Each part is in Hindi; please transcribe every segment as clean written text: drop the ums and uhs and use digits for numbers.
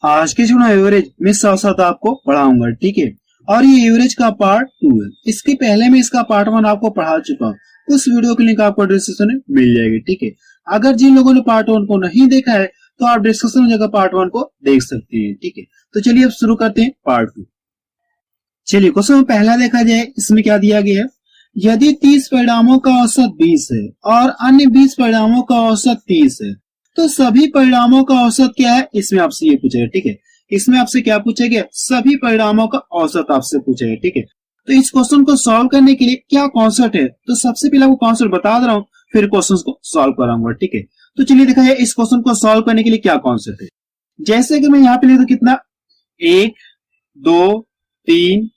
आज के जो एवरेज मैं साथ साथ आपको पढ़ाऊंगा, ठीक है। और ये एवरेज का पार्ट 2 है। इसके पहले मैं इसका पार्ट 1 आपको पढ़ा चुका हूँ, उस वीडियो की लिंक आपको डिस्क्रिप्शन में मिल जाएगी, ठीक है। अगर जिन लोगों ने पार्ट 1 को नहीं देखा है तो आप डिस्क्रिप्शन में जाकर पार्ट 1 को देख सकते हैं, ठीक है। तो चलिए अब शुरू करते हैं पार्ट 2। चलिए क्वेश्चन पहला देखा जाए, इसमें क्या दिया गया है। यदि 30 परिणामों का औसत 20 है और अन्य 20 परिणामों का औसत 30 है तो सभी परिणामों का औसत क्या है, इसमें आपसे ये पूछेगा, ठीक है। इसमें आपसे क्या पूछेगा, सभी परिणामों का औसत आपसे पूछेगा, ठीक है। तो इस क्वेश्चन को सॉल्व करने के लिए क्या कॉन्सेप्ट है, तो सबसे पहले आपको कॉन्सेप्ट बता दे रहा हूँ, फिर क्वेश्चन को सॉल्व कराऊंगा, ठीक है। तो चलिए देखा जाए इस क्वेश्चन को सॉल्व करने के लिए क्या कॉन्सेप्ट है। जैसे कि मैं यहाँ पे लिख दूं कितना, 1 2 3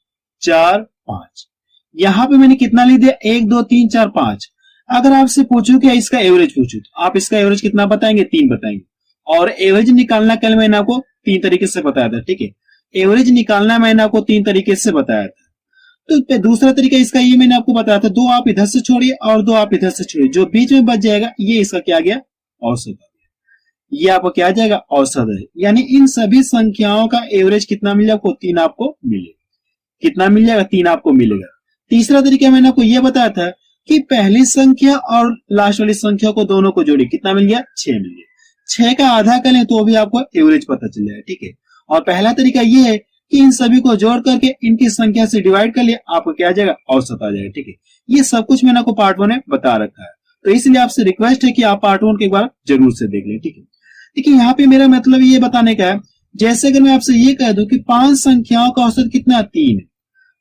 4 5, यहाँ पे मैंने कितना लिख दिया, 1 2 3 4 5। अगर आपसे पूछूं कि इसका एवरेज पूछूं तो आप इसका एवरेज कितना बताएंगे, 3 बताएंगे। और एवरेज निकालना कल मैंने आपको 3 तरीके से बताया था, ठीक है। एवरेज निकालना मैंने आपको 3 तरीके से बताया था। तो दूसरा तरीका इसका ये मैंने आपको बताया था, 2 आप इधर से छोड़िए और 2 आप इधर से छोड़िए, जो बीच में बच जाएगा ये इसका क्या गया, औसत आ गया। ये आपको क्या आ जाएगा, औसत है। यानी इन सभी संख्याओं का एवरेज कितना मिलेगा आपको, 3 आपको मिलेगा। कितना मिल जाएगा, 3 आपको मिलेगा। तीसरा तरीका मैंने आपको यह बताया था कि पहली संख्या और लास्ट वाली संख्या को दोनों को जोड़िए, कितना मिल गया, 6 मिल गया। 6 का आधा करें तो भी आपको एवरेज पता चल जाएगा, ठीक है। और पहला तरीका यह है कि इन सभी को जोड़ करके इनकी संख्या से डिवाइड कर लिए, आपको क्या आ जाएगा, औसत आ जाएगा, ठीक है। ये सब कुछ मैंने आपको पार्ट 1 में बता रखा है, तो इसलिए आपसे रिक्वेस्ट है कि आप पार्ट 1 के एक बार जरूर से देख लें, ठीक है। देखिए यहाँ पे मेरा मतलब ये बताने का है, जैसे अगर मैं आपसे ये कह दूं कि 5 संख्याओं का औसत कितना है, 3 है।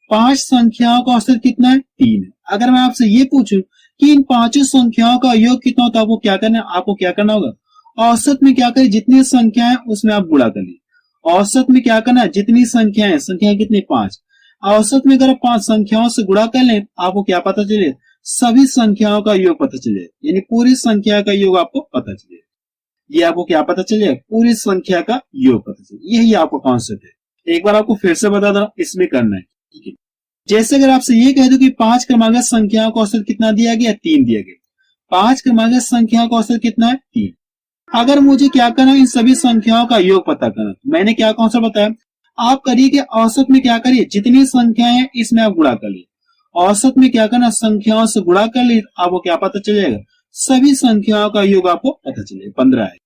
5 संख्याओं का औसत कितना है, 3 है। अगर मैं आपसे ये पूछूं कि इन 5 संख्याओं का योग कितना होता है, आपको क्या करना है, आपको क्या करना होगा, औसत में क्या करें, जितनी संख्याएं उसमें आप गुणा कर लीजिए। औसत में क्या करना है, जितनी संख्याएं कितनी, 5। औसत में अगर 5 संख्याओं से गुणा कर लें आपको क्या पता चले, सभी संख्याओं का योग पता चले, यानी पूरी संख्या का योग आपको पता चले। ये आपको क्या पता चले, पूरी संख्या का योग पता चले। यही आपको कॉन्सेप्ट है। एक बार आपको फिर से बता दो, इसमें करना है, ठीक है। जैसे अगर आपसे ये कह दो कि 5 क्रमांक संख्याओं का औसत कितना दिया गया, 3 दिया गया। 5 क्रमांक संख्याओं का औसत कितना है, 3। अगर मुझे क्या करना, इन सभी संख्याओं का योग पता करना, मैंने क्या कॉन्सेप्ट बताया, आप करिए कि औसत में क्या करिए, जितनी संख्याएं हैं इसमें आप गुणा कर लीजिए। औसत में क्या करना, संख्याओं से गुणा कर लीजिए, आपको क्या पता चल जाएगा, सभी संख्याओं का योग आपको पता चलेगा, 15 है।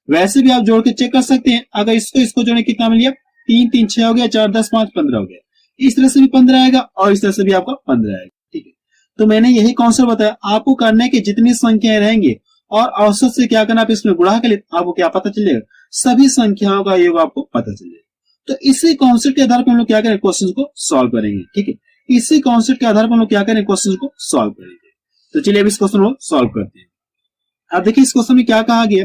वैसे भी आप जोड़ के चेक कर सकते हैं, अगर इसको जोड़े कितना मिल गया, 3 3 6 हो गया, 4 10 5 15 हो गया। इस तरह से भी 15 आएगा और इस तरह से भी आपका 15 आएगा, ठीक है। तो मैंने यही कॉन्सेप्ट बताया आपको, करने की जितनी संख्याएं रहेंगी और औसत से क्या करना, आप इसमें गुणा कर ले, आपको क्या पता चलेगा, सभी संख्याओं का योग आपको पता चलेगा। तो इसी कॉन्सेप्ट के आधार पर हम लोग क्या करें, क्वेश्चन को सॉल्व करेंगे, ठीक है। इसी कॉन्सेप्ट के आधार पर हम लोग क्या करें, क्वेश्चन को सॉल्व करेंगे। तो चलिए अब इस क्वेश्चन को सॉल्व करते हैं। अब देखिए इस क्वेश्चन में क्या कहा गया,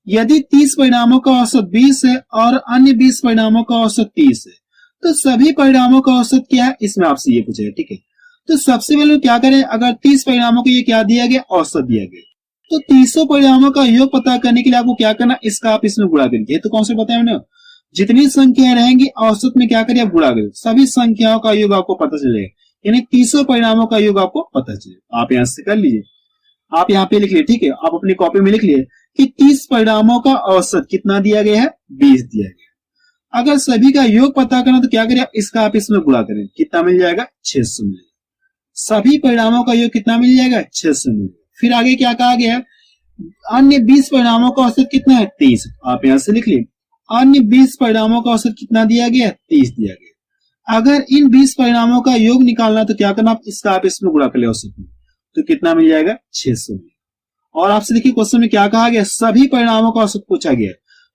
यदि 30 परिणामों का औसत 20 है और अन्य 20 परिणामों का औसत 30 है तो सभी परिणामों का औसत क्या है, इसमें आपसे ये पूछेगा, ठीक है। तो सबसे पहले क्या करें, अगर 30 परिणामों को ये क्या दिया गया, औसत दिया गया, तो 30 परिणामों का योग पता करने के लिए आपको क्या करना, इसका आप इसमें गुणा करेंगे। तो कौन से बताया मैंने, जितनी संख्याएं रहेंगी औसत में क्या करिए, आप गुणा करें, सभी संख्याओं का योग आपको पता चलेगा, यानी 30 परिणामों का योग आपको पता चलेगा। आप यहां से कर लीजिए, आप यहाँ पे लिख लिए, ठीक है। आप अपनी कॉपी में लिख लिए कि 30 परिणामों का औसत कितना दिया गया है, 20 दिया गया। अगर सभी का योग पता करना तो क्या करें, इसका आप इसमें गुणा करें, कितना मिल जाएगा, 600 मिलेगा। सभी परिणामों का योग कितना मिल जाएगा, 600 मिलेगा। फिर आगे क्या कहा गया है, अन्य 20 परिणामों का औसत कितना है, 30। आप यहां से लिख लिए, अन्य 20 परिणामों का औसत कितना दिया गया, 30 दिया गया। अगर इन 20 परिणामों का योग निकालना तो क्या करना, इसका आप इसमें गुणा कर ले औसत में, तो कितना मिल जाएगा, 600 मिलेगा। और आपसे देखिए क्वेश्चन में क्या कहा गया, सभी परिणामों का औसत पूछा गया।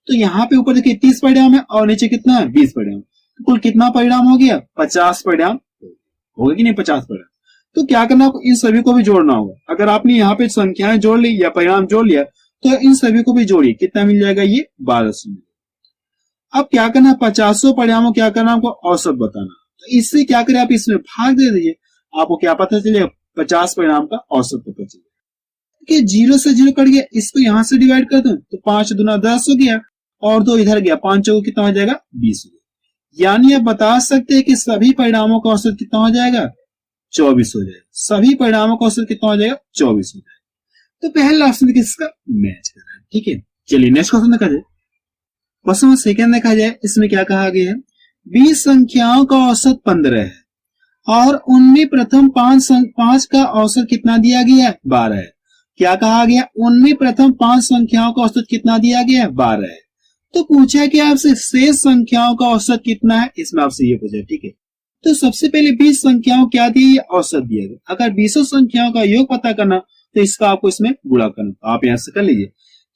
तो यहाँ पे ऊपर देखिए 30 परिणाम है और नीचे कितना है, 20 परिणाम। तो कुल कितना परिणाम हो गया, 50 परिणाम हो गया कि नहीं, 50 परिणाम। तो क्या करना, आपको इन सभी को भी जोड़ना होगा। अगर आपने यहाँ पे संख्याएं जोड़ ली या परिणाम जोड़ लिया तो इन सभी को भी जोड़िए, कितना मिल जाएगा, ये 1200 मिलेगा। अब क्या करना, 50 परिणामों क्या करना, आपको औसत बताना। तो इससे क्या करें, आप इसमें भाग दे दीजिए, आपको क्या पता चलेगा, 50 परिणाम का औसत पता चलेगा। कि 0 से 0 कट गया, इसको यहां से डिवाइड कर दूं तो 5 दूना 10 हो गया और 2 इधर गया, 5 चौको कितना हो जाएगा, 20 हो गया। यानी आप बता सकते हैं कि सभी परिणामों का औसत कितना हो जाएगा, 24 हो जाएगा। सभी परिणामों का औसत कितना हो जाएगा, 24 हो जाएगा। तो पहला ऑप्शन किसका मैच कर रहा है, ठीक है। चलिए नेक्स्ट क्वेश्चन देखा जाए। क्वेश्चन सेकंड देखा जाए, इसमें क्या कहा गया है, 20 संख्याओं का औसत 15 है और उनमें प्रथम पांच का औसत कितना दिया गया है, 12 है। क्या कहा गया, उनमें प्रथम 5 संख्याओं का औसत कितना दिया गया है, 12 है। तो पूछा है कि आपसे शेष संख्याओं का औसत कितना है, इसमें आपसे ये पूछा है, ठीक है। तो सबसे पहले 20 संख्याओं क्या दी, औसत दिया गया। अगर 20 संख्याओं का योग पता करना तो इसका आपको इसमें गुणा करना। तो आप यहां से कर लीजिए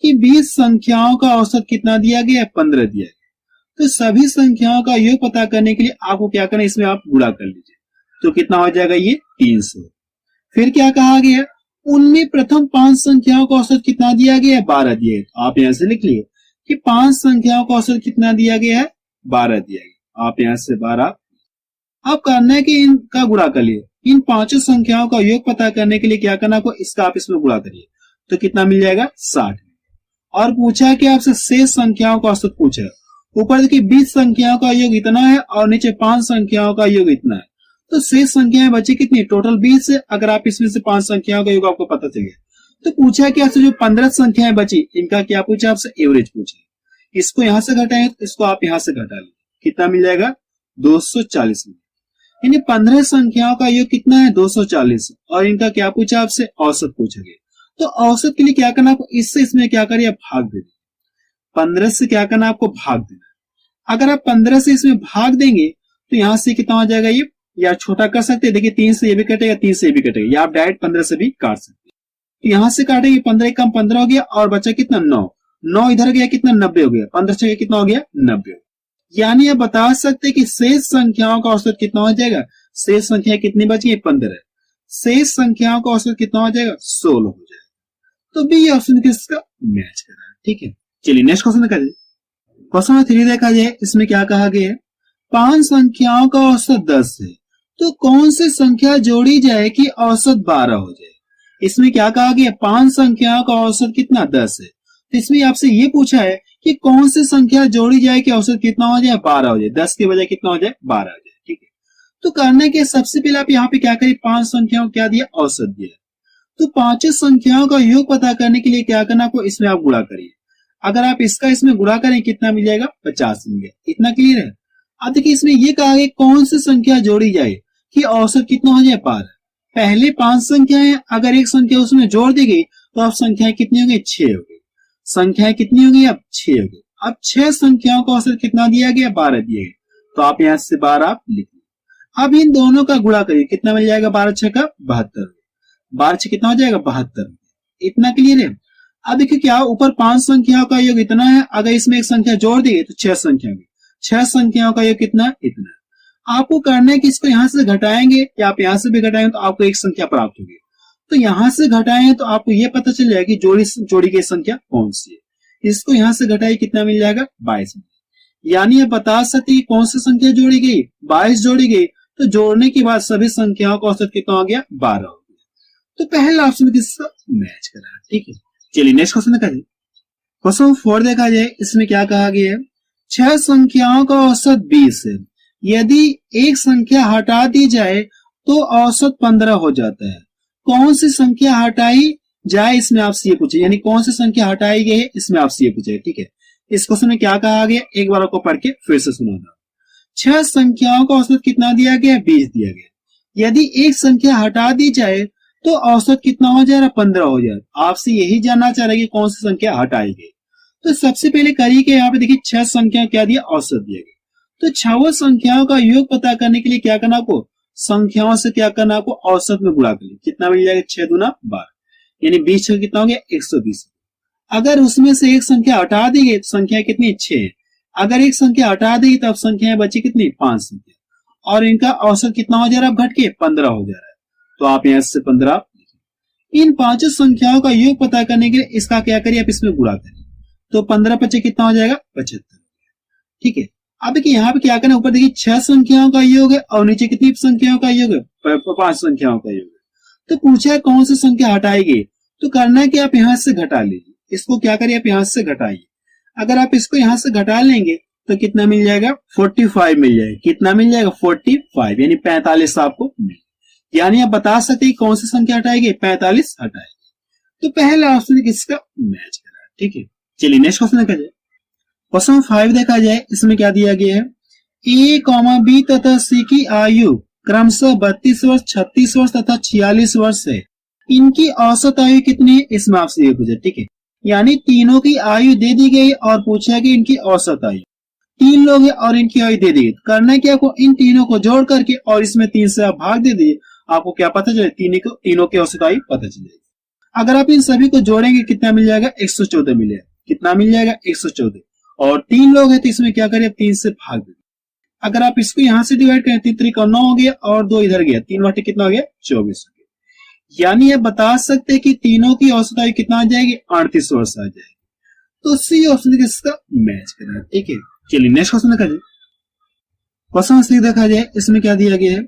कि 20 संख्याओं का औसत कितना दिया गया है, 15 दिया गया। तो सभी संख्याओं का योग पता करने के लिए आपको क्या करना है, इसमें आप गुणा कर लीजिए। तो कितना हो जाएगा, ये 300। फिर क्या कहा गया, उनमें प्रथम 5 संख्याओं का औसत कितना दिया गया है, 12 दिया है। आप यहां से लिख लिए कि 5 संख्याओं का औसत कितना दिया गया है, 12 दिया गया। आप यहां से 12। अब करना है कि इनका गुणा कर लिए। इन पांचों संख्याओं का योग पता करने के लिए क्या करना आपको, इसका आप इसमें गुणा करिए। तो कितना मिल जाएगा, 60। और पूछा है कि आपसे शेष संख्याओं का औसत पूछा है। ऊपर देखिए 20 संख्याओं का योग इतना है और नीचे 5 संख्याओं का योग इतना है। तो शेष संख्याएं बची कितनी, टोटल 20 है। अगर आप इसमें से 5 संख्याओं का योग आपको पता चल गया, तो पूछा है कि आपसे जो 15 संख्याएं बची, इनका क्या पूछा, आपसे एवरेज पूछा। इसको यहां से घटाएं तो इसको आप यहां से घटा लें, कितना मिल जाएगा, 240 में। यानी 15 संख्याओं का योग कितना है, 240। और इनका क्या पूछा, आपसे औसत पूछा गया। तो औसत के लिए क्या करना आपको, इससे इसमें क्या करिए, भाग दे दें। 15 से क्या करना, आपको भाग देना। अगर आप 15 से इसमें भाग देंगे तो यहां से कितना हो जाएगा, ये या छोटा कर सकते हैं। देखिए 3 से ये भी कटेगा, 3 से ये भी कटेगा, या आप डायरेक्ट 15 से भी काट सकते हैं। तो यहां से काटेंगे, 15 कम 15 हो गया और बचा कितना, 9 इधर गया कितना, 90 हो गया। 15 से कितना हो गया, 90। यानी आप बता सकते हैं कि शेष संख्याओं का औसत कितना हो जाएगा। शेष संख्या कितनी बची है, 15। शेष संख्याओं का औसत कितना हो जाएगा, 16 हो जाएगा। तो बी ऑप्शन किसका मैच कर रहा है, ठीक है। चलिए नेक्स्ट क्वेश्चन देखा जाए। क्वेश्चन 3 देखा जाए, इसमें क्या कहा गया है, 5 संख्याओं का औसत 10 है, तो कौन सी संख्या जोड़ी जाए कि औसत 12 हो जाए। इसमें क्या कहा गया, 5 संख्याओं का औसत कितना, 10 है। तो इसमें आपसे ये पूछा है कि कौन सी संख्या जोड़ी जाए कि औसत कितना हो जाए, 12 हो जाए। 10 के बजाय कितना हो जाए, 12 हो जाए, ठीक है। तो करने के सबसे पहले आप यहाँ पे क्या करिए, 5 संख्याओं क्या दिया, औसत दिया। तो 5 संख्याओं का योग पता करने के लिए क्या करना आपको, इसमें आप गुणा करिए। अगर आप इसका इसमें गुणा करें कितना मिल जाएगा, 50 मिल गया। इतना क्लियर है। अब देखिए इसमें ये कहा गया कौन सी संख्या जोड़ी जाए कि औसत कितना हो जाए, 12। पहले 5 संख्याएं, अगर एक संख्या उसमें जोड़ दी गई तो अब संख्याएं कितनी होगी, 6 हो गई। संख्याएं कितनी होगी, अब 6 हो गई। अब 6 संख्याओं का औसत कितना दिया गया, 12 दिया गया। तो आप यहां से 12 आप लिख लीजिए। अब इन दोनों का गुणा करिए, कितना मिल जाएगा, 12 6 का 72। 12 6 कितना हो जाएगा, 72। इतना क्लियर है। अब देखिए क्या ऊपर 5 संख्याओं का योग इतना है, अगर इसमें एक संख्या जोड़ दी तो 6 संख्या होगी। 6 संख्याओं का योग कितना, इतना। आपको करना है कि इसको यहां से घटाएंगे या आप यहां से भी घटाएंगे तो आपको एक संख्या प्राप्त होगी। तो यहां से घटाएं तो आपको यह पता चल जाएगा कि जोड़ी की संख्या कौन सी है। इसको यहां से घटाइए, कितना मिल जाएगा, 22। यानी आप बता सकते हैं कौन सी संख्या जोड़ी गई, 22 जोड़ी गई। तो जोड़ने के बाद सभी संख्याओं का औसत कितना हो गया, 12 हो गया। तो पहला ऑप्शन किसका मैच कर रहा है, ठीक है। चलिए नेक्स्ट क्वेश्चन देखा जाए। क्वेश्चन 4 देखा जाए, इसमें क्या कहा गया है, 6 संख्याओं का औसत 20 है। यदि एक संख्या हटा दी जाए तो औसत 15 हो जाता है। कौन सी संख्या हटाई जाए, इसमें आपसे ये पूछे। यानी कौन सी संख्या हटाई गई है, इसमें आपसे ये पूछे, ठीक है। इस क्वेश्चन में क्या कहा गया, एक बार आपको पढ़ के फिर से सुना था। 6 संख्याओं का औसत कितना दिया गया, 20 दिया गया। यदि एक संख्या हटा दी जाए तो औसत कितना हो जाएगा, 15 हो जाएगा। आपसे यही जानना चाह रहे हैं कि कौन सी संख्या हटाई गई। तो सबसे पहले करिए कि यहाँ पे देखिए 6 संख्या क्या दिया, औसत दिया गया। तो 6 संख्याओं का योग पता करने के लिए क्या करना आपको, संख्याओं से क्या करना आपको, औसत में गुणा करिए। कितना मिल जाएगा, 6 दूना 12। यानी 20 6 कितना हो गया, 120। अगर उसमें से एक संख्या हटा दी गई तो संख्या कितनी, 6। अगर एक संख्या हटा दी तब संख्याएं बची कितनी, 5 संख्या। और इनका औसत कितना हो जा रहा है, घट के 15 हो जा रहा है। तो आप यहां से 15। इन 5 संख्याओं का योग पता करने के लिए इसका क्या करिए, आप इसमें गुणा करिए। तो 15 5 कितना हो जाएगा, 75। ठीक है। अब देखिए यहाँ पे क्या करना, ऊपर देखिए 6 संख्याओं का योग है और नीचे कितनी संख्याओं का योग है, 5 संख्याओं का योग है। तो पूछा है कौन सी संख्या हटाई गई। तो करना है कि आप यहां से घटा लीजिए। इसको क्या करिए, आप यहां से घटाइए। अगर आप इसको यहां से घटा लेंगे तो कितना मिल जाएगा, 45 मिल जाएगा। कितना मिल जाएगा, 45, यानी 45 आपको मिल। यानी आप बता सकते हैं कौन सी संख्या हटाएगी, 45 हटाएगी। तो पहला ऑप्शन किसका मैच करा, ठीक है। चलिए नेक्स्ट क्वेश्चन देखा जाए। क्वेश्चन 5 देखा जाए, इसमें क्या दिया गया है, ए कॉमा बी तथा सी की आयु क्रमशः 32 वर्ष, 36 वर्ष तथा 46 वर्ष है। इनकी औसत आयु कितनी है, इसमें आपसे ये पूछा। ठीक है, यानी तीनों की आयु दे दी गई और पूछा कि इनकी औसत आयु। 3 लोग हैं और इनकी आयु दे दी गई। करना है कि आपको इन तीनों को जोड़ करके और इसमें 3 से आप भाग दे दीजिए, आपको क्या पता चले, तीनों की औसत आयु पता चलेगी। अगर आप इन सभी को जोड़ेंगे कितना मिल जाएगा, 114 मिलेगा। कितना मिल जाएगा, 114। और 3 लोग हैं तो इसमें क्या करें, 3 से भाग दे। अगर आप इसको यहां से डिवाइड करें, 3 3 का 9 हो गया और 2 इधर गया, 3 वाटे कितना हो गया, 24 हो गया। यानी ये बता सकते हैं कि तीनों की औसत आयु कितना आ जाएगी, 38 वर्ष आ जाएगी। तो सी ऑप्शन किसका मैच कर रहा है। ठीक है, चलिए नेक्स्ट क्वेश्चन देखा जाए। क्वेश्चन 6 देखा जाए, इसमें क्या दिया गया है,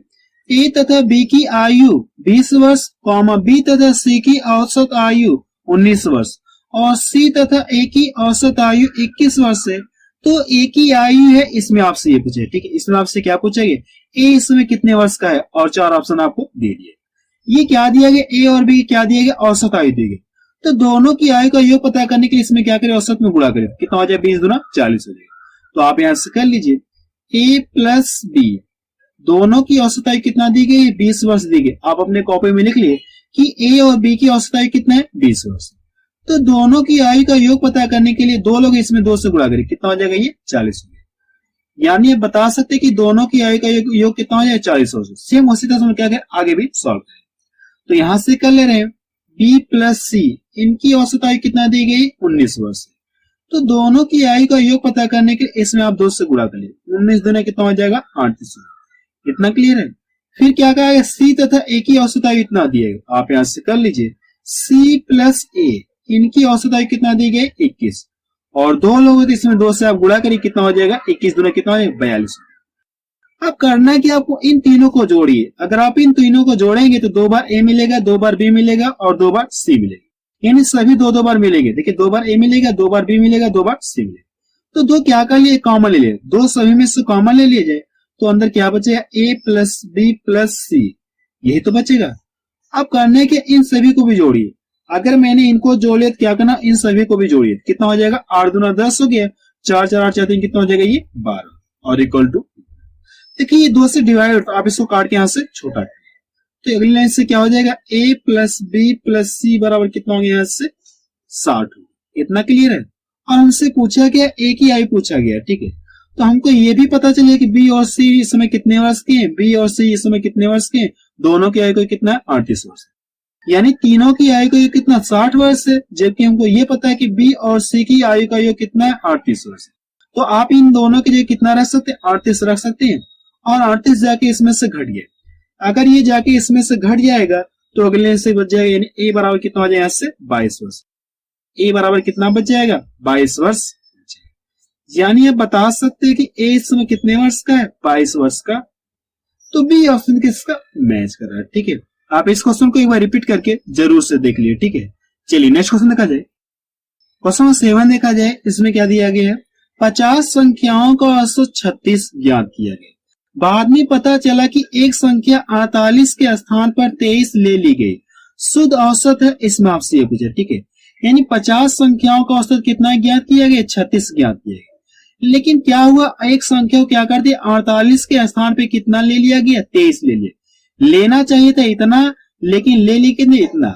ए तथा बी की आयु 20 वर्ष, बी तथा सी की औसत आयु 19 वर्ष और सी तथा ए की औसत आयु 21 वर्ष है। तो ए की आयु है, इसमें आपसे ये पूछे। ठीक है, इसमें आपसे क्या पूछेंगे, ए इसमें कितने वर्ष का है, और 4 ऑप्शन आपको दे दिए। ये क्या दिया गया, ए और बी क्या दिया गया, औसत आयु दी गई। तो दोनों की आयु का योग पता करने के लिए इसमें क्या करें, औसत में गुणा करें, कितना हो जाए, 20 गुना 40 हो जाएगा। तो आप यहां से कर लीजिए, ए प्लस बी दोनों की औसत आयु कितना दी गई, 20 वर्ष दी गई। आप अपने कॉपी में लिख लिए कि ए और बी की औसत आयु कितना है, 20 वर्ष। तो दोनों की आयु का योग पता करने के लिए 2 लोग इसमें 2 से गुणा करें, कितना हो जाएगा, ये 40 हो गया। यानी बता सकते हैं कि दोनों की आयु का योग कितना हो जाएगा, 40 हो जाएगा। सेम उसी तरह से क्या करें, आगे भी सॉल्व करें। तो यहां से कर ले रहे हैं, बी प्लस सी इनकी औसत आयु कितना दी गई, 19 वर्ष। तो दोनों की आयु का योग पता करने के लिए इसमें आप 2 से गुणा कर लीजिए, 19 दुना कितना हो जाएगा, 38। इतना क्लियर है। फिर क्या कहा, सी तथा ए की औसत आयु इतना दिएगा, आप यहां से कर लीजिए, सी प्लस ए इनकी औसत आयु कितना दी गई, 21 और 2 लोग तो इसमें 2 से आप गुणा करिए, कितना हो जाएगा, 21 दुना कितना हो जाएगा, 42। अब करना है कि आपको इन तीनों को जोड़िए। अगर आप इन तीनों को जोड़ेंगे तो 2 बार ए मिलेगा, 2 बार बी मिलेगा और 2 बार सी मिलेगा। यानी सभी 2 बार मिलेंगे। देखिए 2 बार ए मिलेगा, 2 बार बी मिलेगा, 2 बार सी मिलेगा। तो 2 क्या कर लिए, कॉमन ले लिए, 2 सभी में से कॉमन ले लिया जाए तो अंदर क्या बचेगा, ए प्लस बी प्लस सी, यही तो बचेगा। अब करने के इन सभी को भी जोड़िए। अगर मैंने इनको जोड़ लिया तो क्या करना, इन सभी को भी जोड़िए, कितना हो जाएगा, 8 दूना 10 हो गया, 4 4 8 4 3 कितना हो जाएगा, ये 12 और इक्वल टू। देखिए ये 2 से डिवाइड, आप इसको काट के यहां से छोटा तो अगली लाइन से क्या हो जाएगा, ए प्लस बी प्लस सी बराबर कितना हो गया, यहां से 60। इतना क्लियर है। और हमसे पूछा गया, ए की आयु पूछा गया। ठीक है, तो हमको ये भी पता चलिए कि बी और सी इस समय कितने वर्ष के हैं, बी और सी इस समय कितने वर्ष के हैं, दोनों की आयु को कितना है, 38 वर्ष। यानी तीनों की आयु का योग कितना, 60 वर्ष है। जबकि हमको ये पता है कि बी और सी की आयु का योग कितना है, 38 वर्ष। तो आप इन दोनों के लिए कितना रख सकते हैं, 38 रख सकते हैं। और 38 जाके इसमें से घट गया। अगर ये जाके इसमें से घट जाएगा तो अगले से बच जाएगा, यानी ए बराबर कितना हो जाएगा, यहाँ से 22 वर्ष। ए बराबर कितना बच जाएगा, 22 वर्ष। यानी आप बता सकते हैं कि ए इस समय कितने वर्ष का है, 22 वर्ष का। तो बी ऑप्शन किसका मैच कर रहा है। ठीक है, आप इस क्वेश्चन को एक बार रिपीट करके जरूर से देख लिए। ठीक है, चलिए नेक्स्ट क्वेश्चन देखा जाए। क्वेश्चन 7 देखा जाए, इसमें क्या दिया गया है, 50 संख्याओं का औसत 36 ज्ञात किया गया। बाद में पता चला कि एक संख्या 48 के स्थान पर 23 ले ली गई, शुद्ध औसत है, इसमें आपसे ये पूछा। ठीक है, यानी 50 संख्याओं का औसत कितना ज्ञात किया गया, 36 ज्ञात किया गया। लेकिन क्या हुआ, एक संख्या को क्या कर दिया, 48 के स्थान पे कितना ले लिया गया, 23 ले लिया। लेना चाहिए था इतना, लेकिन ले ली कितने, इतना।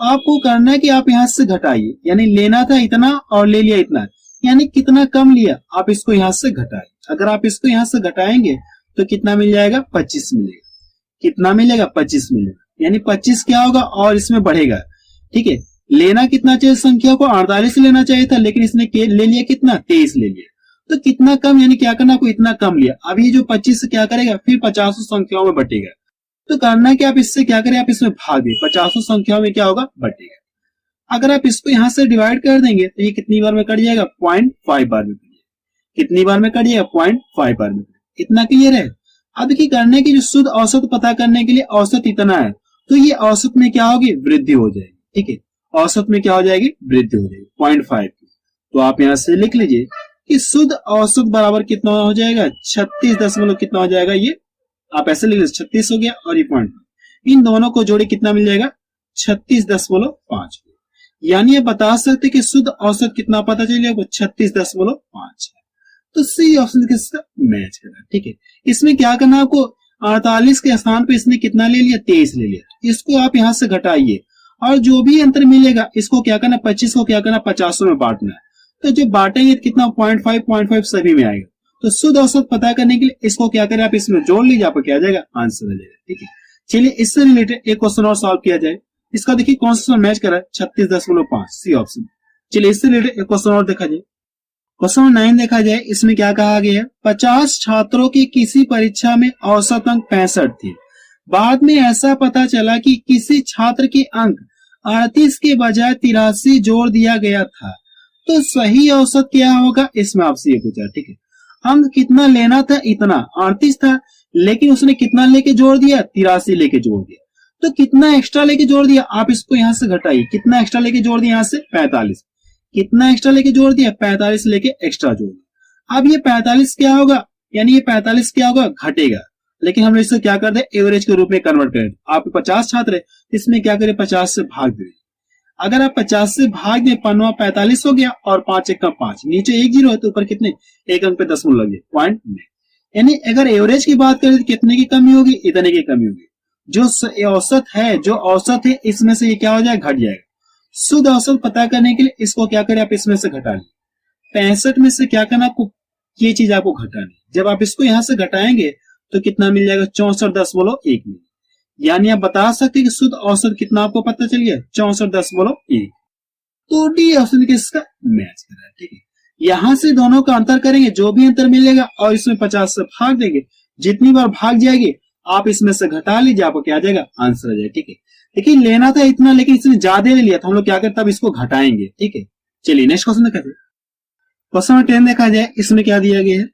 आपको करना है कि आप यहां से घटाइए, यानी लेना था इतना और ले लिया इतना, यानी कितना कम लिया, आप इसको यहां से घटाइए। अगर आप इसको यहां से घटाएंगे तो कितना मिल जाएगा, 25 मिलेगा। कितना मिलेगा, 25 मिलेगा। यानी 25 क्या होगा और इसमें बढ़ेगा। ठीक है, लेना कितना चाहिए, संख्या को 48 लेना चाहिए था, लेकिन इसने ले लिया कितना, 23 ले लिया। तो कितना कम, यानी क्या करना, आपको इतना कम लिया। अब ये जो 25 क्या करेगा, फिर 50 संख्याओं में बटेगा। तो करना है कि आप इससे क्या करें, आप इसमें भाग दें, 50 संख्याओं में क्या होगा, बटेगा। अगर आप इसको यहां से डिवाइड कर देंगे तो ये कितनी बार में कट जाएगा, 0.5 बार में कट जाएगा। कितनी बार में कट जाएगा, 0.5 बार में। इतना क्लियर है। अब की करने की जो शुद्ध औसत पता करने के लिए औसत इतना है, तो ये औसत में क्या होगी, वृद्धि हो जाएगी। ठीक है, औसत में क्या हो जाएगी, वृद्धि हो जाएगी 0.5 की। तो आप यहां से लिख लीजिए कि शुद्ध औसत बराबर कितना हो जाएगा, 36 दशमलव कितना हो जाएगा, ये आप ऐसे लिख लीजिए, 36 हो गया और ये 0.5, इन दोनों को जोड़े कितना मिल जाएगा, 36.5। यानी आप बता सकते हैं कि शुद्ध औसत कितना पता चलिए आपको 36.5 है। तो सी ऑप्शन किसका मैच कर रहा है, ठीक है। इसमें क्या करना है आपको, 48 के स्थान पे इसने कितना ले लिया, 23 ले लिया। इसको आप यहां से घटाइए और जो भी अंतर मिलेगा इसको क्या करना, 25 को क्या करना, 50 में बांटना है। तो जब बांटेंगे तो कितना 0.5 सभी में आएगा। तो शुद्ध औसत पता करने के लिए इसको क्या करें, आप इसमें जोड़ लीजिए, आपको क्या आ जाएगा, आंसर आ जाएगा, ठीक है। चलिए इससे रिलेटेड एक क्वेश्चन और सॉल्व किया जाए। इसका देखिए कौन सा मैच कर रहा है, 36.5 सी ऑप्शन। चलिए इससे रिलेटेड एक क्वेश्चन और देखा जाए। क्वेश्चन 9 देखा जाए, इसमें क्या कहा गया है, 50 छात्रों की किसी परीक्षा में औसत अंक 65 थे। बाद में ऐसा पता चला कि किसी छात्र के अंक 38 के बजाय 83 जोड़ दिया गया था, तो सही औसत क्या होगा, इसमें आपसे ये पूछा, ठीक है। अंक कितना लेना था, इतना 38 था, लेकिन उसने कितना लेके जोड़ दिया, 83 लेके जोड़ दिया। तो कितना एक्स्ट्रा लेके जोड़ दिया, आप इसको यहां से घटाइए, कितना एक्स्ट्रा लेके जोड़ दिया, यहां से 45, कितना एक्स्ट्रा लेके जोड़ दिया, 45 लेके एक्स्ट्रा जोड़ दिया। अब ये 45 क्या होगा, यानी ये 45 क्या होगा, घटेगा, लेकिन हमने इसको क्या कर दे, एवरेज के रूप में कन्वर्ट करें। आप 50 छात्र है, इसमें क्या करें, 50 से भाग दें। अगर आप 50 से भाग दें, 45 हो गया और 5 1 5, नीचे 1 0 है तो ऊपर कितने, एक अंक पे दशमलव लगे, पॉइंट में। यानी अगर एवरेज की बात करें तो कितने की कमी होगी, इतने की कमी होगी। जो औसत है इसमें से ये क्या हो जाएगा, घट जाएगा। शुद्ध औसत पता करने के लिए इसको क्या करें, आप इसमें से घटा लें। 65 में से क्या करना आपको, ये चीज आपको घटानी। जब आप इसको यहां से घटाएंगे तो कितना मिल जाएगा, 64.1 मिल। यानी आप बता सकते हैं कि शुद्ध औसत कितना आपको पता चल गया, 64.1। तो डी ऑप्शन किसका मैच कर रहा है, ठीक है। यहां से दोनों का अंतर करेंगे, जो भी अंतर मिलेगा और इसमें 50 से भाग देंगे, जितनी बार भाग जाएगी आप इसमें से घटा लीजिए, आपको क्या आ जाएगा, आंसर आ जाएगा, ठीक है। लेकिन लेना था इतना, लेकिन इसने ज्यादा ले लिया था, हम लोग क्या करते, तब इसको घटाएंगे, ठीक है। चलिए नेक्स्ट क्वेश्चन देखते हैं। क्वेश्चन 10 देखा जाए, इसमें क्या दिया गया है,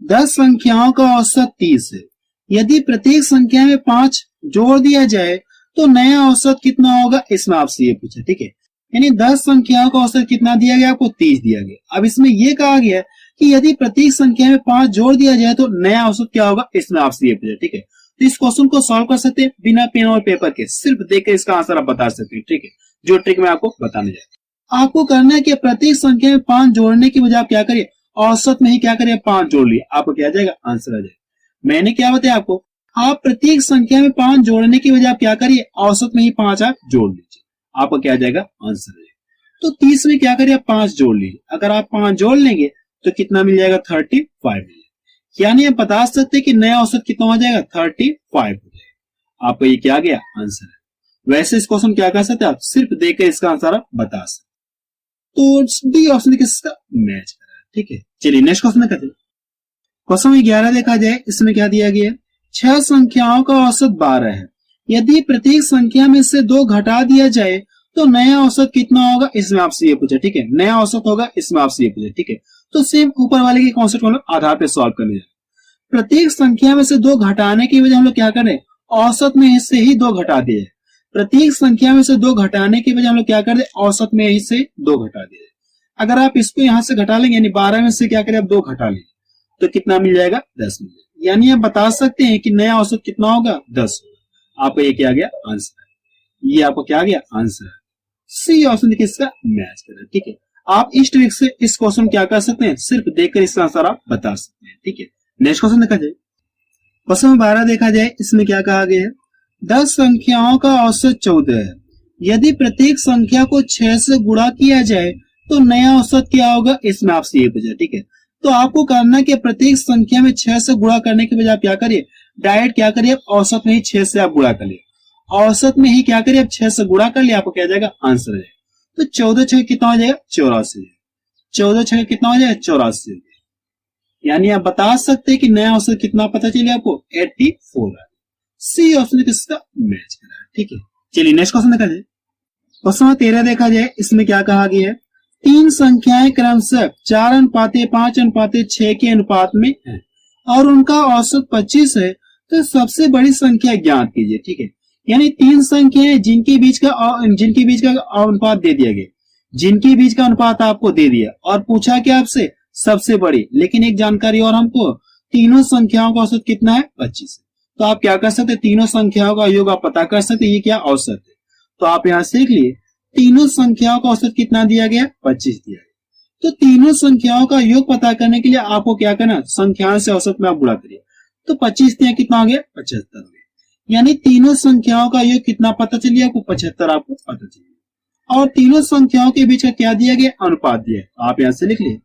10 संख्याओं का औसत 30 है। यदि प्रत्येक संख्या में 5 जोड़ दिया जाए तो नया औसत कितना होगा, इसमें आपसे ये पूछा, ठीक है। यानी 10 संख्याओं का औसत कितना दिया गया, आपको 30 दिया गया। अब इसमें यह कहा गया कि यदि प्रत्येक संख्या में 5 जोड़ दिया जाए तो नया औसत क्या होगा, इसमें आपसे ये पूछा, ठीक है। तो इस क्वेश्चन को सॉल्व कर सकते हैं बिना पेन और पेपर के, सिर्फ देखकर इसका आंसर आप बता सकते हैं, ठीक है। जो ट्रिक मैं आपको बताने जा रहा हूं, आपको करना है कि प्रत्येक संख्या में 5 जोड़ने की बजाय आप क्या करिए, औसत में ही क्या करिए, 5 जोड़ लिए, आपको क्या आ जाएगा, आंसर आ जाएगा। मैंने क्या बताया आपको, आप प्रत्येक संख्या में 5 जोड़ने की बजाय आप क्या करिए, औसत में ही 5 आप जोड़ लीजिए, आपको क्या आ जाएगा, आंसर आ जाएगा। तो 30 में क्या करिए, आप 5 जोड़ लीजिए। अगर आप 5 जोड़ लेंगे तो कितना मिल जाएगा, 35 मिल। यानी आप बता सकते हैं कि नया औसत कितना हो जाएगा, 35 हो जाएगा। आपको ये क्या गया, आंसर है। वैसे इस क्वेश्चन क्या कर सकते हैं, आप सिर्फ देखकर इसका आंसर आप बता सकते। तो डी ऑप्शन किसका मैच कर रहा है, ठीक है। चलिए नेक्स्ट क्वेश्चन करते हैं। क्वेश्चन 11 देखा जाए, इसमें क्या दिया गया है, 6 संख्याओं का औसत 12 है। यदि प्रत्येक संख्या में से 2 घटा दिया जाए तो नया औसत कितना होगा, इसमें आपसे ये पूछा, ठीक है। नया औसत होगा, इसमें आपसे ये पूछा, ठीक है। तो सेम ऊपर वाले के कॉन्सेप्ट को हम लोग आधार पे सॉल्व करने जाए। प्रत्येक संख्या में से 2 घटाने की वजह हम लोग क्या करें, औसत में से ही 2 घटा दिए। प्रत्येक संख्या में से 2 घटाने की वजह हम लोग क्या कर दे, औसत में ही से 2 घटा दिए। अगर आप इसको यहां से घटा लेंगे, यानी 12 में से क्या करें, आप 2 घटा लेंगे तो कितना मिल जाएगा, 10 मिल जाएगा। यानी आप बता सकते हैं कि नया औसत कितना होगा, 10 होगा। आपको ये क्या गया, आंसर है। ये आपको क्या गया, आंसर है। सी ऑप्शन किसका मैच कर रहा है, ठीक है। आप इस ट्रिक से इस क्वेश्चन क्या कर सकते हैं, सिर्फ देखकर इसका आंसर आप बता सकते हैं, ठीक है। नेक्स्ट क्वेश्चन देखा जाए। क्वेश्चन 12 देखा जाए, इसमें क्या कहा गया है, 10 संख्याओं का औसत 14 है। यदि प्रत्येक संख्या को 6 से गुणा किया जाए तो नया औसत क्या होगा, इसमें आपसे ये पूछा, ठीक है। तो आपको करना कि प्रत्येक संख्या में 6 से गुणा करने के बजाय आप क्या करिए, डायरेक्ट क्या करिए, औसत में ही 6 से आप गुणा कर लिए। औसत में ही क्या करिए, आप 6 से गुणा कर लिया, आपको क्या जाएगा, आंसर आ जाएगा। तो 14 6 कितना हो जाएगा, 84। 14 6 कितना हो जाएगा, 84। यानी आप बता सकते हैं कि नया औसत कितना पता चले आपको, 84 है। सी ऑप्शन किसका मैच कर रहा है, ठीक है। चलिए नेक्स्ट क्वेश्चन देखा जाए। क्वेश्चन 13 देखा जाए, इसमें क्या कहा गया है, 3 संख्याएं क्रमशः 4:5:6 के अनुपात में है और उनका औसत 25 है, तो सबसे बड़ी संख्या ज्ञात कीजिए, ठीक है। यानी 3 संख्याएं जिनके बीच का अनुपात दे दिया गया, जिनके बीच का अनुपात आपको दे दिया और पूछा कि आपसे सबसे बड़ी। लेकिन एक जानकारी और, हमको तीनों संख्याओं का औसत कितना है, 25 है। तो आप क्या कर सकते हैं, तीनों संख्याओं का योग आप पता कर सकते हैं, ये क्या औसत है। तो आप यहां सीख लिए तीनों संख्याओं का औसत कितना दिया गया, 25 दिया गया। तो तीनों संख्याओं का योग पता करने के लिए आपको क्या करना, संख्याओं से औसत में आप गुणा करिए। तो 25 दिया कितना हो गया, 75 हो गया। यानी तीनों संख्याओं का योग कितना पता चलिए आपको, 75 आपको पता चलिए। और तीनों संख्याओं के बीच का क्या दिया गया, अनुपात दिया है। आप यहां से लिख लिए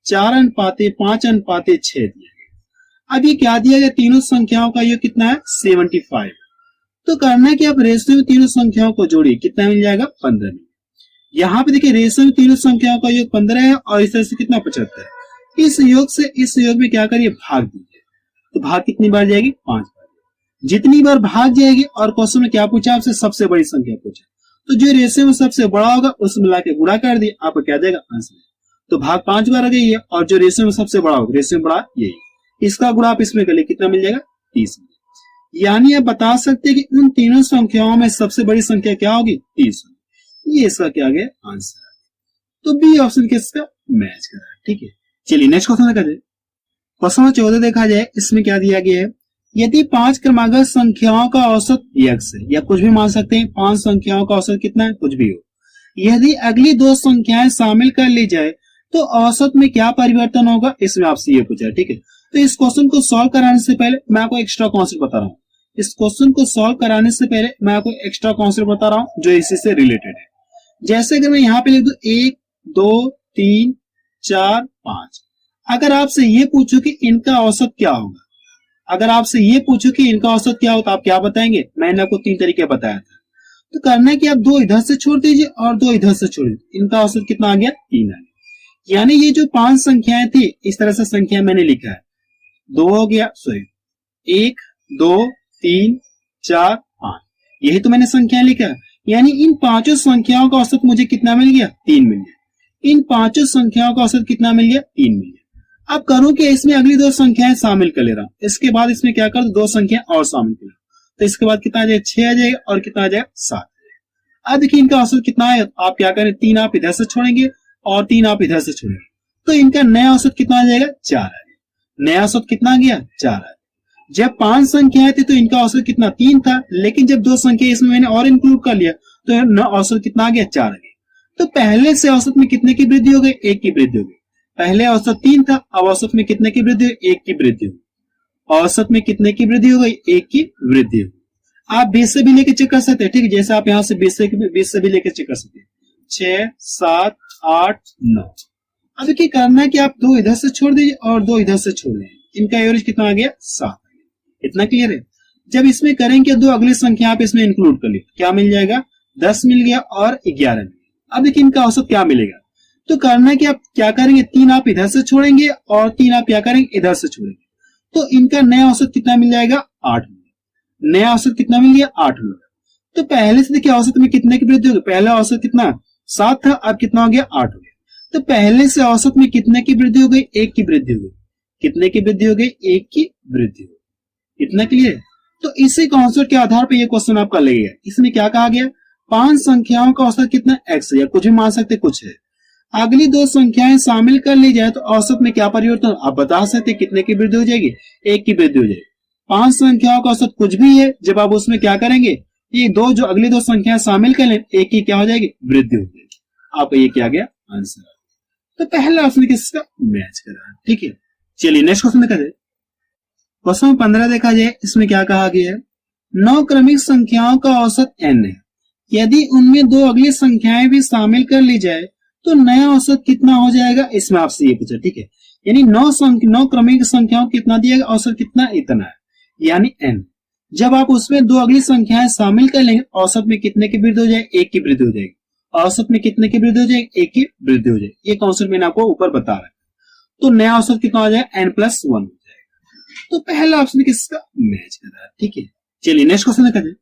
4:5:6 दिया गया। अब ये क्या दिया गया, तीनों संख्याओं का योग कितना है, 75। तो करना है कि आप रेशियो में तीनों संख्याओं को जोड़िए, कितना मिल जाएगा, 15 मिल। यहाँ पे देखिए रेशियो में तीनों संख्याओं का योग 15 है और इस तरह से कितना, 75। इस योग से इस योग में क्या करिए, भाग दीजिए। तो भाग कितनी बार जाएगी, 5 बार। जितनी बार भाग जाएगी और क्वेश्चन में क्या पूछा आपसे, सबसे बड़ी संख्या पूछा, तो जो रेशियो में सबसे बड़ा होगा उसमें मिला के गुणा कर दिए, आपको क्या देगा, आंसर। तो भाग 5 बार आ गई है और जो रेशियो में सबसे बड़ा होगा, रेशियो में बड़ा यही, इसका गुणा आप इसमें कर लिए, कितना मिल जाएगा, 30। यानी आप बता सकते हैं कि उन तीनों संख्याओं में सबसे बड़ी संख्या क्या होगी, 30। ये इसका क्या गया, आंसर। तो बी ऑप्शन किसका मैच कर रहा है, ठीक है। चलिए नेक्स्ट क्वेश्चन देखा जाए। क्वेश्चन 14 देखा जाए, इसमें क्या दिया गया है, यदि 5 क्रमागत संख्याओं का औसत x है, या कुछ भी मान सकते हैं, 5 संख्याओं का औसत कितना है, कुछ भी हो, यदि अगली 2 संख्याएं शामिल कर ली जाए तो औसत में क्या परिवर्तन होगा, इसमें आपसे ये पूछा है, ठीक है। तो इस क्वेश्चन को सॉल्व कराने से पहले मैं आपको एक्स्ट्रा कॉन्सेप्ट बता रहा हूँ। इस क्वेश्चन को सॉल्व कराने से पहले मैं आपको एक्स्ट्रा कॉन्सेप्ट बता रहा हूँ जो इसी से रिलेटेड है। जैसे अगर मैं यहाँ पे लिख दूं 1 2 3 4 5, अगर आपसे ये पूछो कि इनका औसत क्या होगा, अगर आपसे ये पूछो कि इनका औसत क्या होता, आप क्या बताएंगे, मैंने आपको 3 तरीके बताया था। तो करना है कि आप 2 इधर से छोड़ दीजिए और 2 इधर से छोड़ दीजिए, इनका औसत कितना आ गया, 3 आ गया। यानी ये जो 5 संख्याएं थी, इस तरह से संख्या मैंने लिखा है, 2 हो गया, सॉरी 1 2 3 4 5, यही तो मैंने संख्या लिखा है। यानी इन 5 संख्याओं का औसत मुझे कितना मिल गया, 3 मिल गया। इन 5 संख्याओं का औसत कितना मिल गया, 3 मिल गया। अब करूं कि इसमें अगली 2 संख्याएं शामिल कर ले रहा हूं, इसके बाद इसमें क्या कर 2 संख्या और शामिल कर, तो इसके बाद कितना आ जाएगा, 6 आ जाएगा और कितना आ जाएगा, 7 आ जाएगा। अब देखिए इनका औसत कितना है, आप क्या करें, 3 आप इधर से छोड़ेंगे और 3 आप इधर से छोड़ेंगे, तो इनका नया औसत कितना आ जाएगा, 4 आ जाएगा। नया औसत कितना आ गया, 4 आ गया। जब 5 संख्याएं थी तो इनका औसत कितना, 3 था, लेकिन जब 2 संख्या इसमें मैंने और इंक्लूड कर लिया तो औसत कितना आ गया, 4 आ गया। तो पहले से औसत में कितने की वृद्धि हो गई, 1 की वृद्धि हो गई। पहले औसत 3 था, अब औसत में कितने की वृद्धि हुई, 1 की वृद्धि हुई। औसत में कितने की वृद्धि हो गई, 1 की वृद्धि हुई। आप 20 से भी लेके चेक कर सकते हैं, ठीक है, जैसे आप यहाँ से 20 से भी लेके चेक कर सकते हैं, 6 7 8 9। अब क्या करना है कि आप 2 इधर से छोड़ दीजिए और 2 इधर से छोड़ दीजिए, इनका एवरेज कितना आ गया, 7। इतना क्लियर है। जब इसमें करेंगे 2 अगली संख्या आप इसमें इंक्लूड कर लीजिए, क्या मिल जाएगा, 10 मिल गया और 11 मिल गया। अब देखिए इनका औसत क्या मिलेगा, तो करना है कि आप क्या करेंगे, 3 आप इधर से छोड़ेंगे और 3 आप क्या करेंगे, इधर से छोड़ेंगे, तो इनका नया औसत कितना मिल जाएगा, 8 मिलेगा। नया औसत कितना मिल गया, 8 मिलेगा। तो पहले से देखिए औसत में कितने की वृद्धि होगी, पहला औसत कितना 7 था, अब कितना हो गया, 8 हो गया। तो पहले से औसत में कितने की वृद्धि हो गई, 1 की वृद्धि हो गई। कितने की वृद्धि हो गई, 1 की वृद्धि हो गई। इतना क्लियर है। तो इसी कॉन्सेप्ट के आधार पर ये क्वेश्चन आपका लगेगा। इसमें क्या कहा गया, 5 संख्याओं का औसत कितना x है, या कुछ भी मान सकते कुछ है। अगली 2 संख्याएं शामिल कर ली जाए तो औसत में क्या परिवर्तन, आप बता सकते कितने की वृद्धि हो जाएगी, 1 की वृद्धि हो जाएगी। 5 संख्याओं का औसत कुछ भी है, जब आप उसमें क्या करेंगे, ये जो अगली 2 संख्याएं शामिल कर लें, 1 की क्या हो जाएगी, वृद्धि हो जाएगी। आपका ये क्या गया आंसर। तो पहला ऑप्शन किसका मैच कर रहा है, ठीक है। चलिए नेक्स्ट क्वेश्चन देखा जाए। क्वेश्चन 15 देखा जाए, इसमें क्या कहा गया है, 9 क्रमिक संख्याओं का औसत n है, यदि उनमें 2 अगली संख्याएं भी शामिल कर ली जाए तो नया औसत कितना हो जाएगा, इसमें आपसे ये पूछा, ठीक है। यानी 9 क्रमिक संख्याओं कितना दिया गया, औसत कितना, इतना है, यानी n। जब आप उसमें 2 अगली संख्याएं शामिल कर लेंगे, औसत में कितने की वृद्धि हो जाएगी, 1 की वृद्धि हो जाएगी। औसत में कितने की वृद्धि हो जाएगी, 1 की वृद्धि हो जाएगी। ये कॉन्सेप्ट मैंने आपको ऊपर बता रहा है। तो नया औसत कितना हो जाएगा, n+1 हो जाएगा। तो पहला ऑप्शन किसका मैच कर रहा है, ठीक है। चलिए नेक्स्ट क्वेश्चन देखा जाए।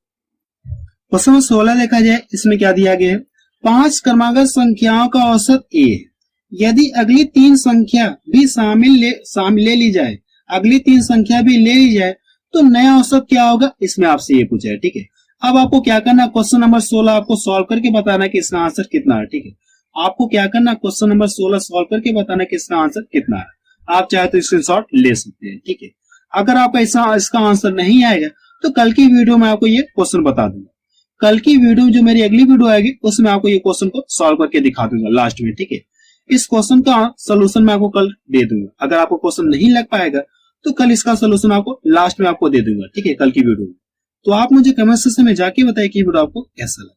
क्वेश्चन 16 देखा जाए, इसमें क्या दिया गया है, 5 क्रमागत संख्याओं का औसत a है, यदि अगली 3 संख्या भी शामिल ले ली जाए, अगली 3 संख्या भी ले ली जाए तो नया औसत क्या होगा, इसमें आपसे ये पूछा है, ठीक है। अब आपको क्या करना, क्वेश्चन नंबर 16 आपको सॉल्व करके बताना है कि इसका आंसर कितना है, ठीक है। आपको क्या करना, क्वेश्चन नंबर 16 सॉल्व करके बताना कि इसका आंसर कितना है। आप चाहे तो स्क्रीनशॉट ले सकते हैं, ठीक है। अगर आपका इसका आंसर नहीं आएगा तो कल की वीडियो में आपको ये क्वेश्चन बता दूंगा। कल की वीडियो में जो मेरी अगली वीडियो आएगी उसमें आपको ये क्वेश्चन को सॉल्व करके दिखा दूंगा लास्ट में, ठीक है। इस क्वेश्चन का सोल्यूशन मैं आपको कल दे दूंगा। अगर आपको क्वेश्चन नहीं लग पाएगा तो कल इसका सोल्यूशन आपको लास्ट में आपको दे दूंगा, ठीक है, कल की वीडियो में। तो आप मुझे कमेंट सेक्शन में जाके बताइए कि वीडियो आपको कैसा लगा।